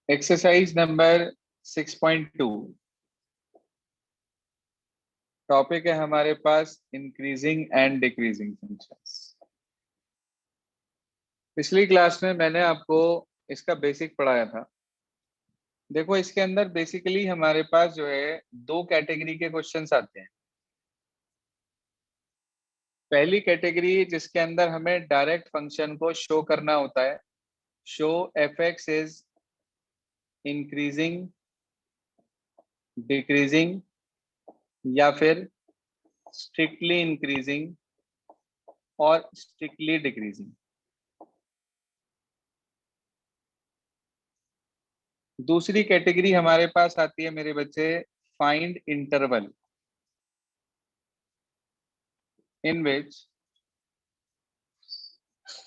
Exercise number 6.2 topic है हमारे पास increasing and decreasing functions. पिछली क्लास में मैंने आपको इसका बेसिक पढ़ाया था। देखो इसके अंदर बेसिकली हमारे पास जो है दो कैटेगरी के क्वेश्चंस आते हैं। पहली कैटेगरी जिसके अंदर हमें डायरेक्ट फंक्शन को शो करना होता है, show F x is increasing, decreasing या फिर स्ट्रिक्टली इंक्रीजिंग और स्ट्रिक्टली डिक्रीजिंग। दूसरी कैटेगरी हमारे पास आती है मेरे बच्चे, find interval in which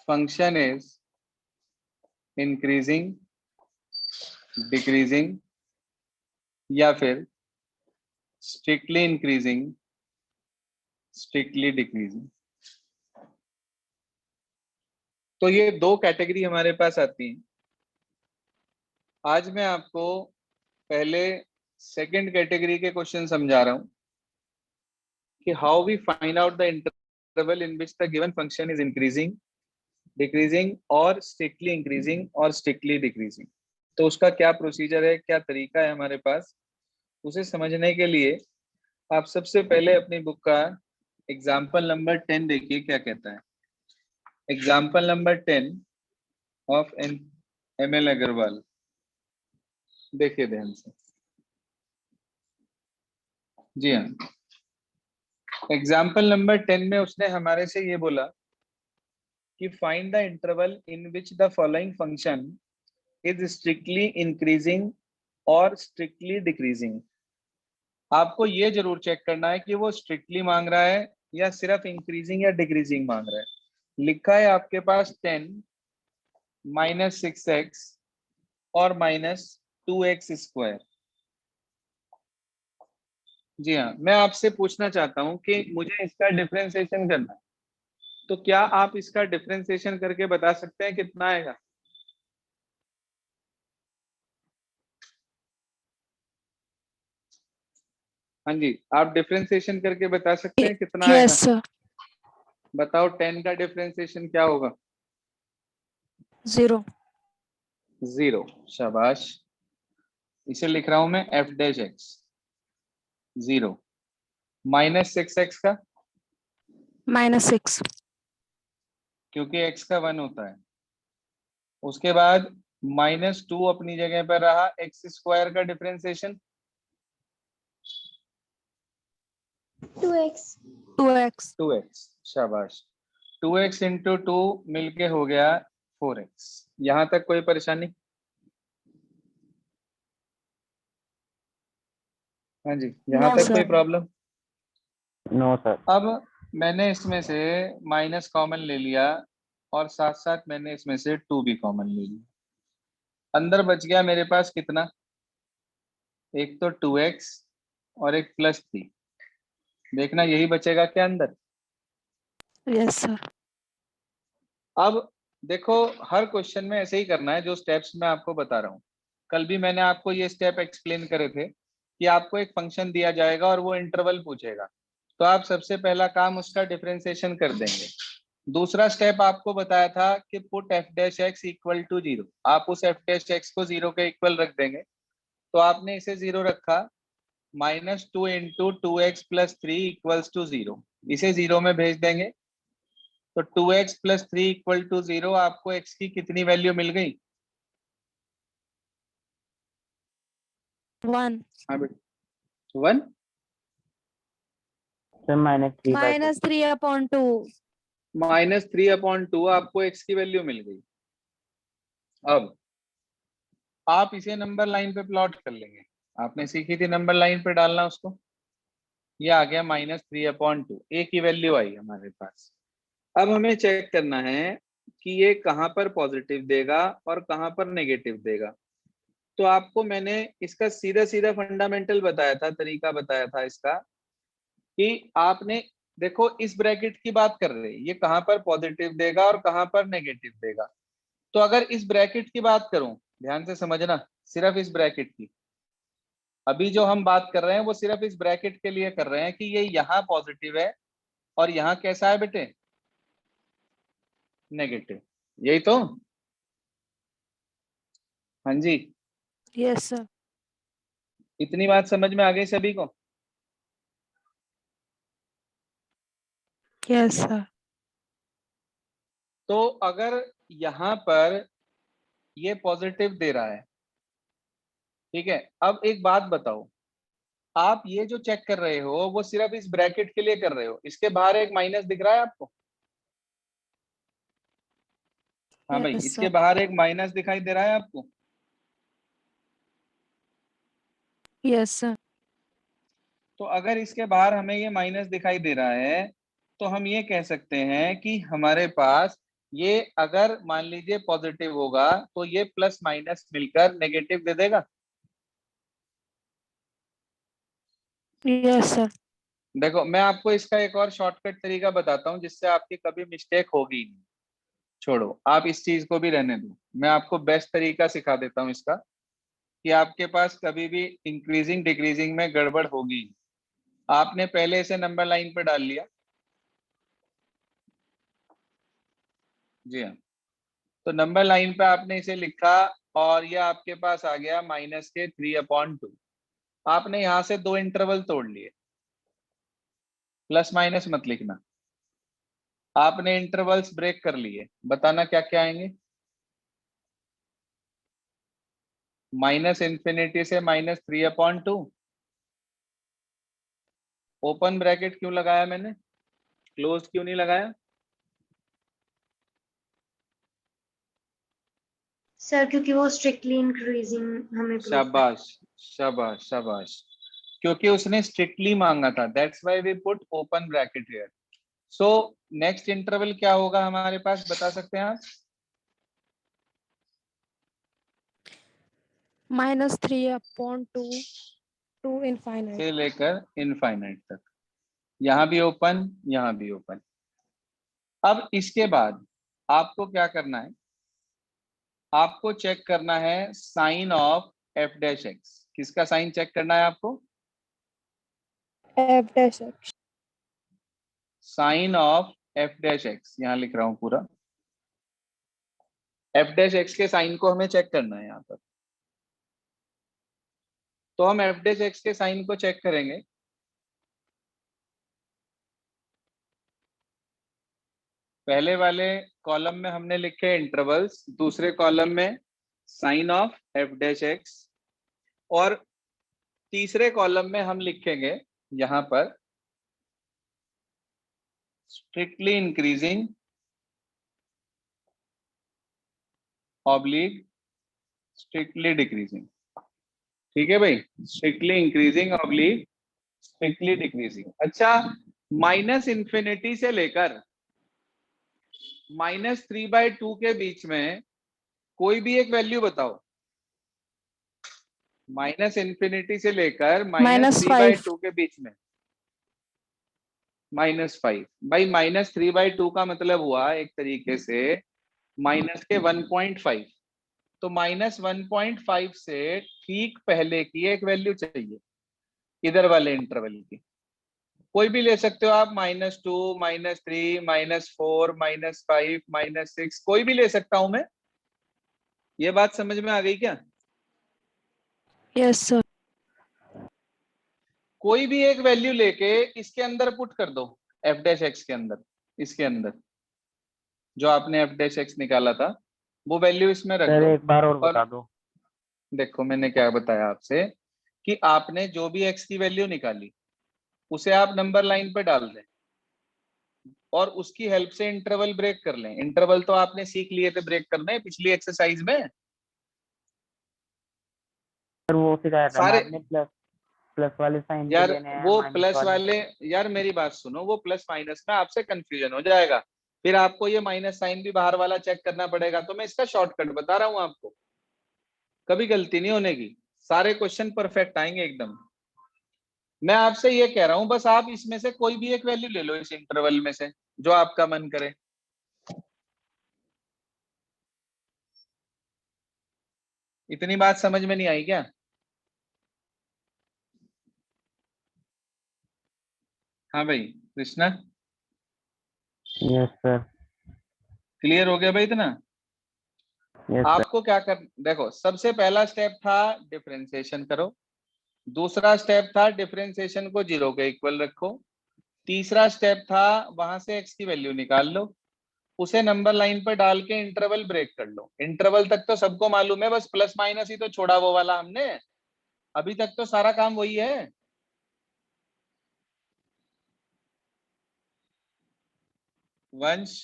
function is increasing, decreasing या फिर स्ट्रिक्टली इंक्रीजिंग, स्ट्रिक्टली डिक्रीजिंग। तो ये दो कैटेगरी हमारे पास आती हैं। आज मैं आपको पहले सेकंड कैटेगरी के क्वेश्चन समझा रहा हूं कि how we find out the interval in which the given function is increasing, decreasing और स्ट्रिक्टली इंक्रीजिंग और स्ट्रिक्टली डिक्रीजिंग। तो उसका क्या प्रोसीजर है, क्या तरीका है हमारे पास, उसे समझने के लिए आप सबसे पहले अपनी बुक का एग्जाम्पल नंबर 10 देखिए क्या कहता है। Example number 10 of ML Agarwal, देखिए ध्यान से। जी हाँ, एग्जाम्पल नंबर 10 में उसने हमारे से ये बोला कि find the interval in which the following function is strictly increasing और स्ट्रिक्टली डिक्रीजिंग। आपको ये जरूर चेक करना है कि वो स्ट्रिक्टली मांग रहा है या सिर्फ इंक्रीजिंग या डिक्रीजिंग मांग रहा है। लिखा है आपके पास 10 -6x और -2x स्क्वायर। जी हाँ, मैं आपसे पूछना चाहता हूं कि मुझे इसका डिफरेंशिएशन करना है, तो क्या आप इसका डिफरेंशिएशन करके बता सकते हैं कितना आएगा? हाँ जी, आप डिफरेंशिएशन करके बता सकते हैं कितना आएगा? Yes sir. बताओ 10 का डिफरेंशिएशन क्या होगा? 0। 0। शाबाश, इसे लिख रहा हूं मैं f डैश x 0। -6x का, -6। क्योंकि x का 1 होता है। उसके बाद -2 अपनी जगह पर रहा, x स्क्वायर का डिफरेंशिएशन 2x। 2x। 2x। शाबाश, 2x इंटू 2 मिलके हो गया 4x। यहां तक कोई परेशानी? हाँ जी, यहाँ No, तक कोई sir. प्रॉब्लम? No sir. अब मैंने इसमें से माइनस कॉमन ले लिया और साथ साथ मैंने इसमें से 2 भी कॉमन ले लिया। अंदर बच गया मेरे पास कितना? एक तो 2x और एक +3। देखना यही बचेगा क्या अंदर? Yes sir. अब देखो हर क्वेश्चन में ऐसे ही करना है जो स्टेप्स मैं आपको बता रहा हूँ। कल भी मैंने आपको ये स्टेप एक्सप्लेन करे थे कि आपको एक फंक्शन दिया जाएगा और वो इंटरवल पूछेगा, तो आप सबसे पहला काम उसका डिफरेंशिएशन कर देंगे। दूसरा स्टेप आपको बताया था कि put f dash x equal to 0। आप उस f डैश x को 0 के इक्वल रख देंगे, तो आपने इसे 0 रखा। -2 इंटू 2x + 3 इक्वल्स टू 0, इसे 0 में भेज देंगे। तो 2x + 3 इक्वल टू 0, आपको x की कितनी वैल्यू मिल गई? 1। हाँ बेटा 1। सर -3/2। -3/2। -3/2 आपको x की वैल्यू मिल गई। अब आप इसे नंबर लाइन पे प्लॉट कर लेंगे। आपने सीखी थी नंबर लाइन पे डालना उसको। ये आ गया -3/2, एक ही वैल्यू आई हमारे पास। अब हमें चेक करना है कि ये कहां पर पॉजिटिव देगा और कहां पर नेगेटिव देगा। तो आपको मैंने इसका सीधा सीधा फंडामेंटल बताया था, तरीका बताया था इसका, कि आपने देखो इस ब्रैकेट की बात कर रहे हैं, ये कहां पर पॉजिटिव देगा और कहां पर नेगेटिव देगा। तो अगर इस ब्रैकेट की बात करूं, ध्यान से समझना, सिर्फ इस ब्रैकेट की। अभी जो हम बात कर रहे हैं वो सिर्फ इस ब्रैकेट के लिए कर रहे हैं कि ये यहाँ पॉजिटिव है और यहाँ कैसा है बेटे, नेगेटिव। यही तो। हाँ जी, Yes, sir. इतनी बात समझ में आ गई सभी को? Yes, sir. तो अगर यहाँ पर ये पॉजिटिव दे रहा है, ठीक है, अब एक बात बताओ, आप ये जो चेक कर रहे हो वो सिर्फ इस ब्रैकेट के लिए कर रहे हो, इसके बाहर एक माइनस दिख रहा है आपको? हाँ भाई, Yes, इसके sir. बाहर एक माइनस दिखाई दे रहा है आपको? Yes, sir. तो अगर इसके बाहर हमें ये माइनस दिखाई दे रहा है तो हम ये कह सकते हैं कि हमारे पास ये अगर मान लीजिए पॉजिटिव होगा तो ये प्लस माइनस मिलकर नेगेटिव दे देगा। Yes, sir. देखो मैं आपको इसका एक और शॉर्टकट तरीका बताता हूँ जिससे आपकी कभी मिस्टेक होगी नहीं। छोड़ो, आप इस चीज को भी रहने दो, मैं आपको बेस्ट तरीका सिखा देता हूँ इसका कि आपके पास कभी भी इंक्रीजिंग डिक्रीजिंग में गड़बड़ होगी। आपने पहले इसे नंबर लाइन पर डाल लिया, जी हाँ, तो नंबर लाइन पे आपने इसे लिखा और ये आपके पास आ गया माइनस के 3/2। आपने यहां से दो इंटरवल तोड़ लिए, प्लस माइनस मत लिखना, आपने इंटरवल्स ब्रेक कर लिए, बताना क्या क्या आएंगे। माइनस इंफिनिटी से -3/2। ओपन ब्रैकेट क्यों लगाया मैंने, क्लोज क्यों नहीं लगाया? सर क्योंकि वो स्ट्रिक्टली इंक्रीजिंग हमें प्रूव शाबाश शाबाश शाबाश, क्योंकि उसने स्ट्रिक्टली मांगा था, that's why we put open bracket here. So next interval क्या होगा हमारे पास, बता सकते हैं आप? -3/2 to infinite. से लेकर इनफाइनाइट तक, यहाँ भी ओपन, यहाँ भी ओपन। अब इसके बाद आपको क्या करना है, आपको चेक करना है sign of F dash X. किसका साइन चेक करना है आपको? F dash X. Sign of F dash X, यहाँ लिख रहा हूं पूरा। एफ डैश एक्स के साइन को हमें चेक करना है यहाँ पर, तो हम एफ डैश एक्स के साइन को चेक करेंगे। पहले वाले कॉलम में हमने लिखे इंटरवल्स, दूसरे कॉलम में sign of F dash X, और तीसरे कॉलम में हम लिखेंगे यहां पर strictly increasing oblique strictly decreasing. ठीक है भाई, strictly increasing oblique strictly decreasing. अच्छा, माइनस इंफिनिटी से लेकर -3/2 के बीच में कोई भी एक वैल्यू बताओ। माइनस इंफिनिटी से लेकर -5. -3/2 के बीच में -5। भाई -3/2 का मतलब हुआ एक तरीके से माइनस के 1.5, तो -1.5 से ठीक पहले की एक वैल्यू चाहिए इधर वाले इंटरवल की। कोई भी ले सकते हो आप, -2, -3, -4, -5, -6, कोई भी ले सकता हूं मैं। ये बात समझ में आ गई क्या? Yes, sir. कोई भी एक वैल्यू लेके इसके अंदर पुट कर दो, एफ डैश एक्स के अंदर, इसके अंदर जो आपने एफ डैश एक्स निकाला था वो वैल्यू इसमें रख सर दो। एक बार और और बता दो। देखो मैंने क्या बताया आपसे कि आपने जो भी एक्स की वैल्यू निकाली उसे आप नंबर लाइन पे डाल दें और उसकी हेल्प से इंटरवल ब्रेक कर लें। इंटरवल तो आपने सीख लिए थे ब्रेक करने पिछली एक्सरसाइज में। सर वो सिखाया था सारे मैम ने, प्लस प्लस वाले साइन भी यार लेने हैं, वो माइनस प्लस वाले। वाले, यार मेरी बात सुनो, वो प्लस माइनस में आपसे कंफ्यूजन हो जाएगा, फिर आपको ये माइनस साइन भी बाहर वाला चेक करना पड़ेगा। तो मैं इसका शॉर्टकट बता रहा हूं आपको, कभी गलती नहीं होने की, सारे क्वेश्चन परफेक्ट आएंगे एकदम। मैं आपसे ये कह रहा हूं बस आप इसमें से कोई भी एक वैल्यू ले लो इस इंटरवल में से जो आपका मन करे। इतनी बात समझ में नहीं आई क्या? हाँ भाई कृष्णा, यस सर। क्लियर हो गया भाई इतना? Yes sir. आपको क्या कर, देखो सबसे पहला स्टेप था डिफरेंशिएशन करो, दूसरा स्टेप था डिफरेंशिएशन को 0 के इक्वल रखो, तीसरा स्टेप था वहां से x की वैल्यू निकाल लो, उसे नंबर लाइन पर डाल के इंटरवल ब्रेक कर लो। इंटरवल तक तो सबको मालूम है, बस प्लस माइनस ही तो छोड़ा वो वाला हमने, अभी तक तो सारा काम वही है। वंश,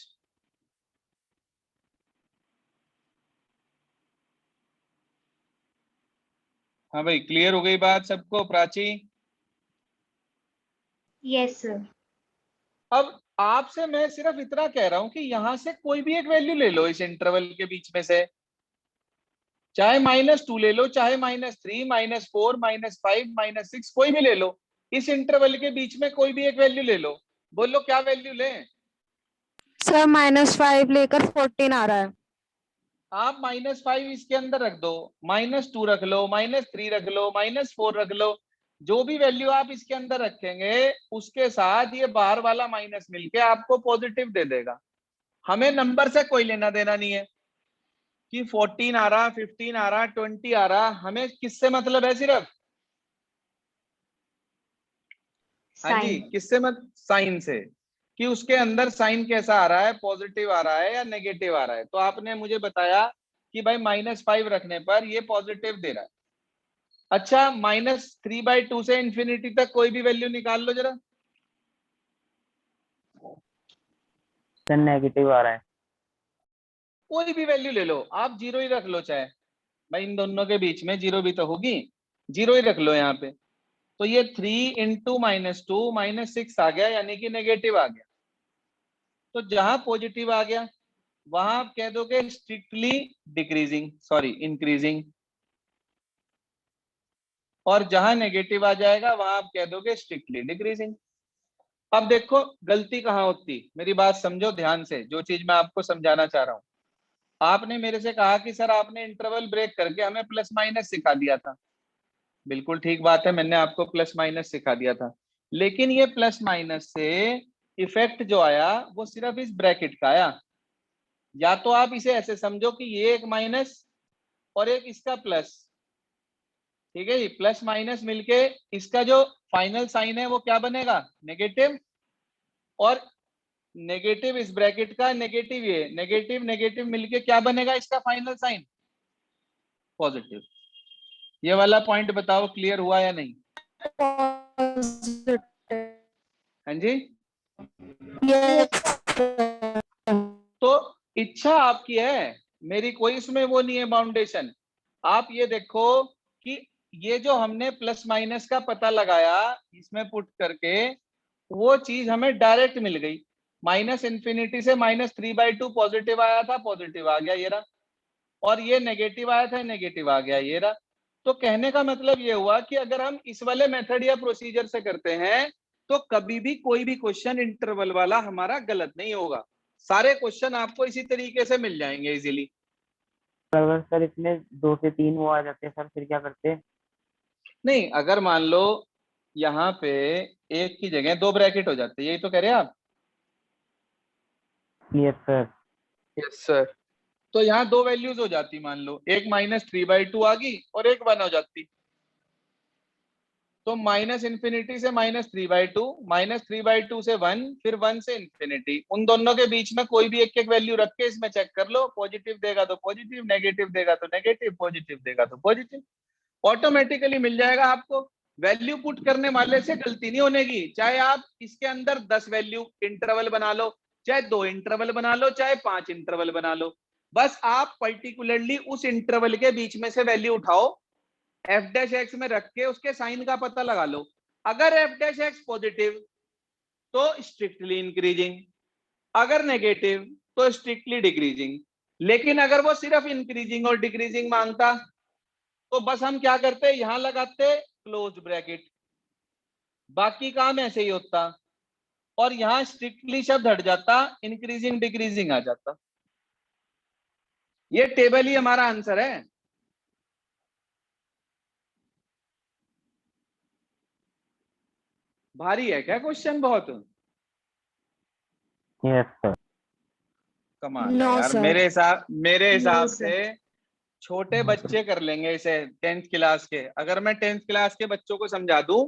हाँ भाई क्लियर हो गई बात सबको? Prachi, yes sir. अब आपसे मैं सिर्फ इतना कह रहा हूं कि यहां से कोई भी एक वैल्यू ले लो इस इंटरवल के बीच में से, चाहे -2 ले लो, चाहे -3, -4, -5, -6, कोई भी ले लो, इस इंटरवल के बीच में कोई भी एक वैल्यू ले लो, बोलो क्या वैल्यू लें? सर -5 लेकर 14 आ रहा है। आप -5 इसके अंदर रख दो, -2 रख लो, -3 रख लो, -4 रख लो, जो भी वैल्यू आप इसके अंदर रखेंगे उसके साथ ये बाहर वाला माइनस मिलके आपको पॉजिटिव दे देगा। हमें नंबर से कोई लेना देना नहीं है कि 14 आ रहा, 15 आ रहा, 20 आ रहा, हमें किससे मतलब है सिर्फ, हाँ जी साइन। किससे मत, साइन से, कि उसके अंदर साइन कैसा आ रहा है, पॉजिटिव आ रहा है या नेगेटिव आ रहा है। तो आपने मुझे बताया कि भाई -5 रखने पर ये पॉजिटिव दे रहा है। अच्छा -3/2 से इंफिनिटी तक कोई भी वैल्यू निकाल लो जरा। सर नेगेटिव आ रहा है। कोई भी वैल्यू ले लो आप, 0 ही रख लो, चाहे भाई इन दोनों के बीच में 0 भी तो होगी, 0 ही रख लो यहाँ पे। तो ये 3 इंटू -2 -6 आ गया, यानी कि नेगेटिव आ गया। तो जहां पॉजिटिव आ गया वहां आप कह दोगे स्ट्रिक्टली डिक्रीजिंग, सॉरी इंक्रीजिंग, और जहां नेगेटिव आ जाएगा वहां आप कह दोगे स्ट्रिक्टली डिक्रीजिंग। अब देखो गलती कहाँ होती, मेरी बात समझो ध्यान से, जो चीज मैं आपको समझाना चाह रहा हूं। आपने मेरे से कहा कि सर आपने इंटरवल ब्रेक करके हमें प्लस माइनस सिखा दिया था, बिल्कुल ठीक बात है, मैंने आपको प्लस माइनस सिखा दिया था, लेकिन ये प्लस माइनस से इफेक्ट जो आया वो सिर्फ इस ब्रैकेट का आया। या तो आप इसे ऐसे समझो कि ये एक माइनस और एक इसका प्लस, ठीक है, ये प्लस माइनस मिलके इसका जो फाइनल साइन है वो क्या बनेगा, नेगेटिव, और नेगेटिव इस ब्रैकेट का, नेगेटिव ये, नेगेटिव नेगेटिव मिलके क्या बनेगा इसका फाइनल साइन, पॉजिटिव। ये वाला पॉइंट बताओ क्लियर हुआ या नहीं? Positive. हाँ जी। Yes. तो इच्छा आपकी है, मेरी कोई इसमें वो नहीं है बाउंडेशन। आप ये देखो कि ये जो हमने प्लस माइनस का पता लगाया इसमें पुट करके, वो चीज हमें डायरेक्ट मिल गई। माइनस इन्फिनिटी से -3/2 पॉजिटिव आया था, पॉजिटिव आ गया ये रहा, और ये नेगेटिव आया था, नेगेटिव आ गया ये रहा। तो कहने का मतलब ये हुआ कि अगर हम इस वाले मेथड या प्रोसीजर से करते हैं तो कभी भी कोई भी क्वेश्चन इंटरवल वाला हमारा गलत नहीं होगा, सारे क्वेश्चन आपको इसी तरीके से मिल जाएंगे इजीली। अगर सर इसमें 2 से 3 वो आ जाते हैं सर, फिर क्या करते हैं? नहीं, अगर मान लो यहाँ पे एक की जगह 2 ब्रैकेट हो जाते, यही तो कह रहे हैं आप? Yes sir. Yes sir. तो यहाँ 2 वैल्यूज हो जाती, मान लो एक -3/2 आ गई और एक 1 हो जाती। तो माइनस इन्फिनिटी से -3/2, -3/2 से 1, फिर 1 से इन्फिनिटी, उन दोनों के बीच में कोई भी एक एक वैल्यू रख के इसमें चेक कर लो, पॉजिटिव देगा तो पॉजिटिव, नेगेटिव देगा तो नेगेटिव, पॉजिटिव देगा तो पॉजिटिव, ऑटोमेटिकली मिल जाएगा आपको। वैल्यू पुट करने वाले से गलती नहीं होने की, चाहे आप इसके अंदर 10 वैल्यू इंटरवल बना लो, चाहे 2 इंटरवल बना लो, चाहे 5 इंटरवल बना लो, बस आप पर्टिकुलरली उस इंटरवल के बीच में से वैल्यू उठाओ, f' में रख के उसके साइन का पता लगा लो। अगर f' पॉजिटिव तो स्ट्रिक्टली इंक्रीजिंग, अगर नेगेटिव तो स्ट्रिक्टली डिक्रीजिंग। लेकिन अगर वो सिर्फ इंक्रीजिंग और डिक्रीजिंग मांगता तो बस हम क्या करते, यहां लगाते क्लोज ब्रैकेट, बाकी काम ऐसे ही होता, और यहां स्ट्रिक्टली शब्द हट जाता, इंक्रीजिंग डिक्रीजिंग आ जाता। ये टेबल ही हमारा आंसर है। भारी है क्या क्वेश्चन बहुत? Yes sir. कमाल है नो यार। सर। मेरे हिसाब No, से sir. छोटे बच्चे कर लेंगे इसे 10th क्लास के। अगर मैं 10th क्लास के बच्चों को समझा दूं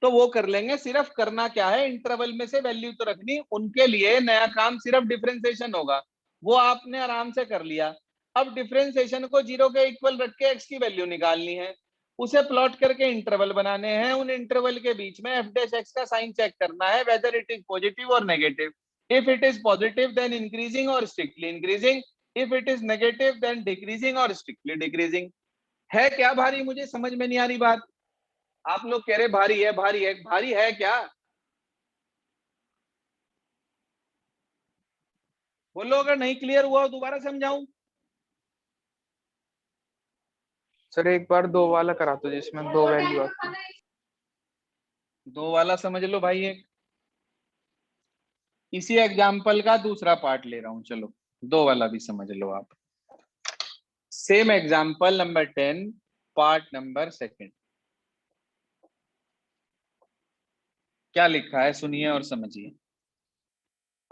तो वो कर लेंगे। सिर्फ करना क्या है, इंटरवल में से वैल्यू तो रखनी। उनके लिए नया काम सिर्फ डिफरेंशिएशन होगा, वो आपने आराम से कर लिया। अब डिफरेंशिएशन को 0 के इक्वल रख के x की वैल्यू निकालनी है, उसे प्लॉट करके इंटरवल बनाने हैं। उन इंटरवल के बीच में f डैश x का साइन चेक करना है, वेदर इट इज पॉजिटिव और negative. If it is positive then increasing और strictly increasing, if it is negative then decreasing और स्ट्रिक्टली डिक्रीजिंग। है क्या भारी? मुझे समझ में नहीं आ रही बात। आप लोग कह रहे भारी है, भारी है, भारी है क्या? बोलो, अगर नहीं क्लियर हुआ हो दोबारा समझाऊं? सर एक बार 2 वाला करा दो जिसमें 2 वैल्यू आती है। 2 वाला समझ लो भाई। एक इसी एग्जाम्पल का दूसरा पार्ट ले रहा हूं, चलो 2 वाला भी समझ लो आप। Same example number 10 part number 2। क्या लिखा है सुनिए और समझिए।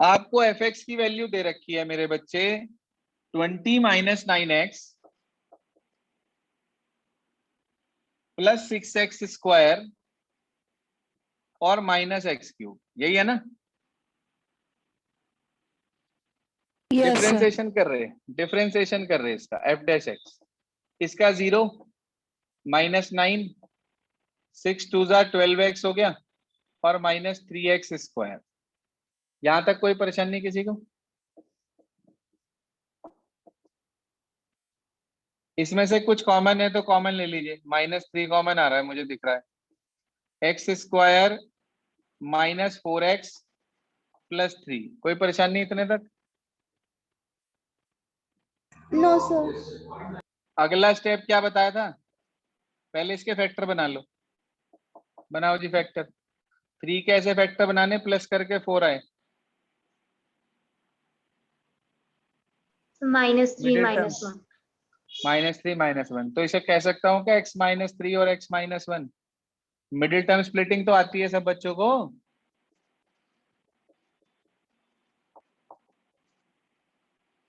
आपको एफ एक्स की वैल्यू दे रखी है मेरे बच्चे 20 minus 9x plus 6x square और माइनस एक्स क्यूब, यही है ना? Yes sir. डिफरेंशिएशन कर रहे इसका एफ डैश एक्स। इसका 0 माइनस 9, 6 2 जा 12x हो गया और माइनस 3x स्क्वायर। यहां तक कोई परेशानी किसी को? इसमें से कुछ कॉमन है तो कॉमन ले लीजिए। -3 कॉमन आ रहा है, मुझे दिख रहा है। X square minus 4x plus 3, कोई परेशानी इतने तक? No sir. अगला स्टेप क्या बताया था? पहले इसके फैक्टर बना लो। बनाओ जी फैक्टर। 3 के ऐसे फैक्टर बनाने प्लस करके 4 आए। -3 मिडिल टर्म -1. -3 -1, तो इसे कह सकता हूं क्या x-3 और x-1? मिडिल टर्म स्प्लिटिंग तो आती है सब बच्चों को।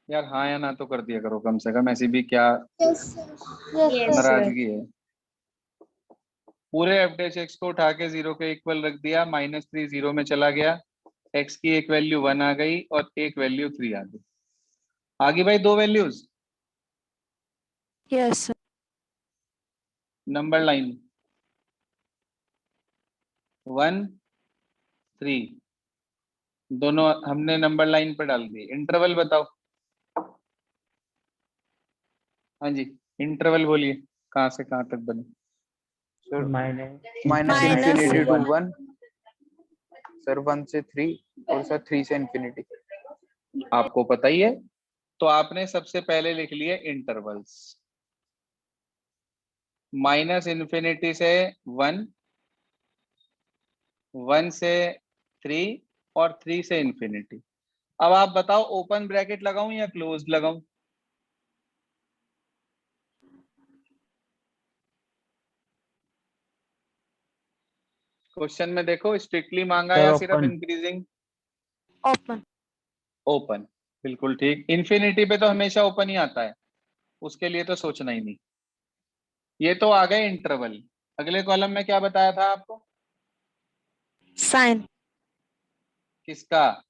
यार हाँ या ना तो कर दिया करो कम से कम, ऐसी भी क्या यस सर। Yes, sir. नाराजगी है। पूरे एफ डैश एक्स को उठा के 0 के इक्वल रख दिया, -3 0 में चला गया, x की एक वैल्यू 1 आ गई और एक वैल्यू 3 आ गई। आगे भाई 2 values yes sir. Number line 1 3 दोनों हमने नंबर लाइन पर डाल दी। इंटरवल बताओ। हाँ जी, इंटरवल बोलिए, कहाँ से कहाँ तक बने? Sir minus minus Minus infinity to 1। 1, sir 1 से 3 और सर 3 से इन्फिनिटी। आपको पता ही है, तो आपने सबसे पहले लिख लिए इंटरवल्स। -इन्फिनिटी से 1, 1 से 3 और 3 से इन्फिनिटी। अब आप बताओ ओपन ब्रैकेट लगाऊं या क्लोज लगाऊं? क्वेश्चन में देखो, स्ट्रिक्टली मांगा सर या सिर्फ ओपन। इंक्रीजिंग? ओपन। ओपन, बिल्कुल ठीक। इन्फिनिटी पे तो हमेशा ओपन ही आता है, उसके लिए तो सोचना ही नहीं। ये तो आ गए इंटरवल। अगले कॉलम में क्या बताया था आपको? साइन किसका?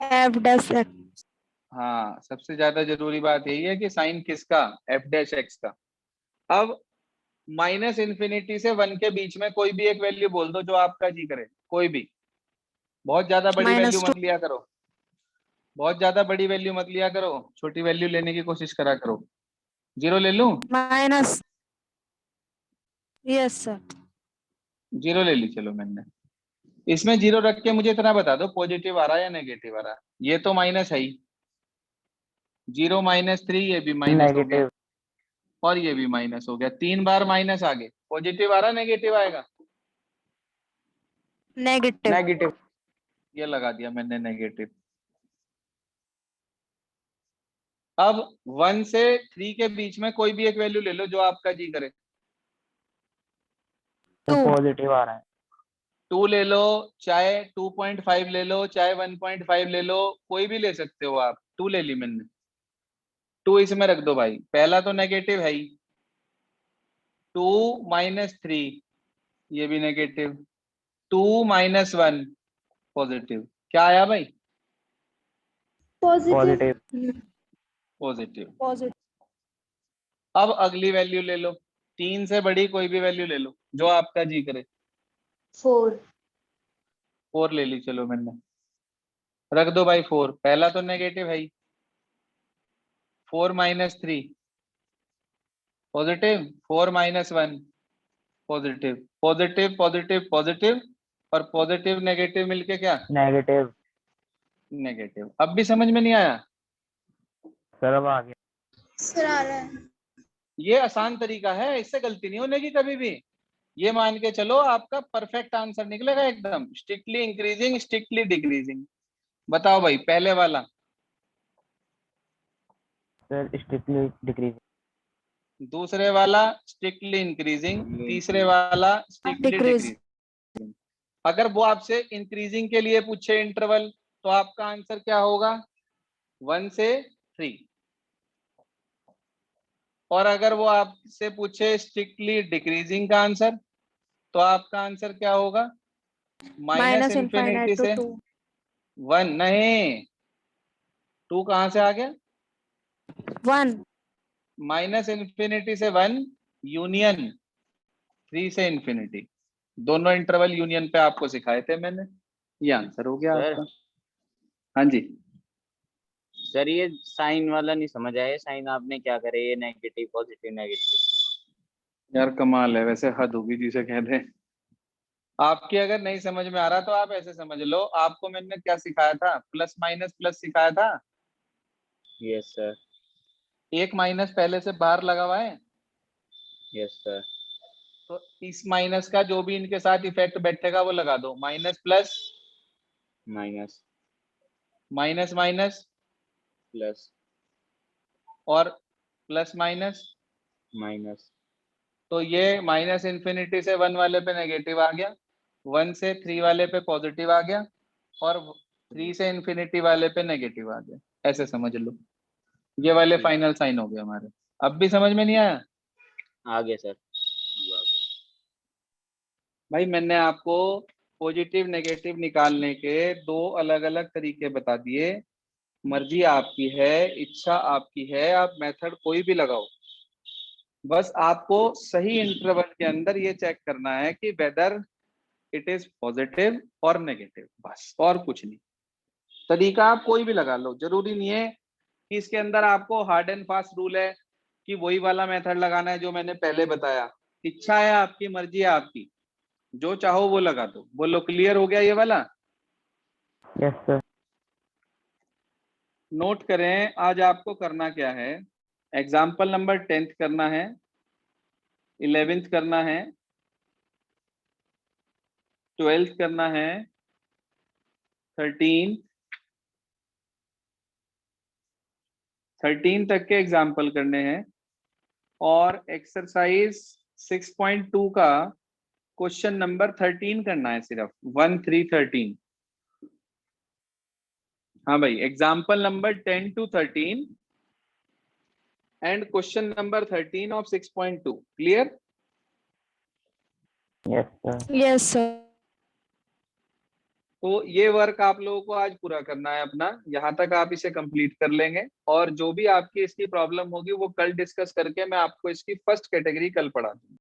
F dash x. हाँ, सबसे ज्यादा जरूरी बात यही है कि साइन किसका? एफ डैश एक्स का। अब -इन्फिनिटी से 1 के बीच में कोई भी एक वैल्यू बोल दो जो आपका जी करे, कोई भी। बहुत ज्यादा बड़ी वैल्यू -2। मत लिया करो, बहुत ज्यादा बड़ी वैल्यू मत लिया करो, छोटी वैल्यू लेने की कोशिश करा करो। 0 ले लूं? माइनस। Yes sir. 0 ले ली, चलो मैंने। इसमें 0 रख के मुझे इतना बता दो पॉजिटिव आ रहा है या नेगेटिव आ रहा है। ये तो माइनस है ही, 0 -3, ये भी माइनस हो गया नेगेटिव। और ये भी माइनस हो गया। 3 बार माइनस आगे। पॉजिटिव आ रहा, नेगेटिव आएगा? नेगेटिव। नेगेटिव। ये लगा दिया मैंने नेगेटिव। अब 1 से 3 के बीच में कोई भी एक वैल्यू ले लो जो आपका जी करे। तो 2 पॉजिटिव आ रहा है। 2 ले लो, चाहे 2.5 ले लो, चाहे 1.5 ले लो, कोई भी ले सकते हो आप। 2 ले ली मैंने, 2 इसमें रख दो भाई। पहला तो नेगेटिव है ही, 2 - 3 ये भी नेगेटिव, 2 - 1 पॉजिटिव। क्या आया भाई? पॉजिटिव। पॉजिटिव। पॉजिटिव। अब अगली वैल्यू ले लो, 3 से बड़ी कोई भी वैल्यू ले लो जो आपका जी करे। 4 4 ले ली, चलो मैंने रख दो भाई 4। पहला तो नेगेटिव है ही, 4 - 3 positive, 4 - 1 positive. Positive positive positive और पॉजिटिव नेगेटिव मिलके क्या? नेगेटिव। नेगेटिव। अब भी समझ में नहीं आया? सर अब आ गया। सर आ रहा है। ये आसान तरीका है, इससे गलती नहीं होने की कभी भी। ये मान के चलो आपका परफेक्ट आंसर निकलेगा एकदम, स्ट्रिक्टली इंक्रीजिंग स्ट्रिक्टली डिक्रीजिंग। बताओ भाई, पहले वाला। Sir strictly decreasing. दूसरे वाला स्ट्रिक्टली इंक्रीजिंग। तीसरे वाला स्ट्रिक्टली डिक्रीज। डिक्रीजिंग। अगर वो आपसे इंक्रीजिंग के लिए पूछे इंटरवल, तो आपका आंसर क्या होगा? 1 से 3। और अगर वो आपसे पूछे स्ट्रिक्टली डिक्रीजिंग का आंसर, तो आपका आंसर क्या होगा? Minus minus infinity infinite to से 2। 1। नहीं, 2 कहां से आ गया? 1। माइनस इंफिनिटी से 1 यूनियन 3 से इंफिनिटी। दोनों इंटरवल यूनियन पे आपको सिखाए थे मैंने। ये आंसर हो गया सर। आपका। हाँ जी। सर ये साइन वाला नहीं समझ आया, साइन आपने क्या करे, ये नेगेटिव पॉजिटिव नेगेटिव। यार कमाल है, वैसे हद होगी जिसे कहते हैं। आपकी अगर नहीं समझ में आ रहा तो आप ऐसे समझ लो, आपको मैंने क्या सिखाया था? प्लस माइनस प्लस सिखाया था। Yes sir. एक माइनस पहले से बाहर लगा हुआ है, यस सर। तो इस माइनस का जो भी इनके साथ इफेक्ट बैठेगा वो लगा दो। Minus plus minus minus minus plus और प्लस माइनस। माइनस। तो ये माइनस इन्फिनिटी से 1 वाले पे नेगेटिव आ गया, 1 से 3 वाले पे पॉजिटिव आ गया, और 3 से इन्फिनिटी वाले पे नेगेटिव आ गया। ऐसे समझ लो, ये वाले फाइनल साइन हो गए हमारे। अब भी समझ में नहीं आया? आगे सर। भाई मैंने आपको पॉजिटिव नेगेटिव निकालने के 2 अलग अलग तरीके बता दिए। मर्जी आपकी है, इच्छा आपकी है, आप मेथड कोई भी लगाओ। बस आपको सही इंटरवल के अंदर ये चेक करना है कि वेदर इट इज पॉजिटिव और नेगेटिव, बस और कुछ नहीं। तरीका आप कोई भी लगा लो, जरूरी नहीं है कि इसके अंदर आपको हार्ड एंड फास्ट रूल है कि वही वाला मेथड लगाना है जो मैंने पहले बताया। इच्छा है आपकी, मर्जी है आपकी, जो चाहो वो लगा दो। बोलो क्लियर हो गया ये वाला? Yes sir. नोट करें आज आपको करना क्या है। एग्जाम्पल नंबर 10th करना है, 11th करना है, 12th करना है, 13 तक के एग्जाम्पल करने हैं, और एक्सरसाइज 6.2 का क्वेश्चन नंबर 13 करना है, सिर्फ 1 3 13। हाँ भाई, example number 10 to 13 and question number 13 of 6.2। Clear? Yes sir. Yes sir. तो ये वर्क आप लोगों को आज पूरा करना है अपना, यहाँ तक आप इसे कंप्लीट कर लेंगे। और जो भी आपकी इसकी प्रॉब्लम होगी वो कल डिस्कस करके मैं आपको इसकी फर्स्ट कैटेगरी कल पढ़ा दूंगा।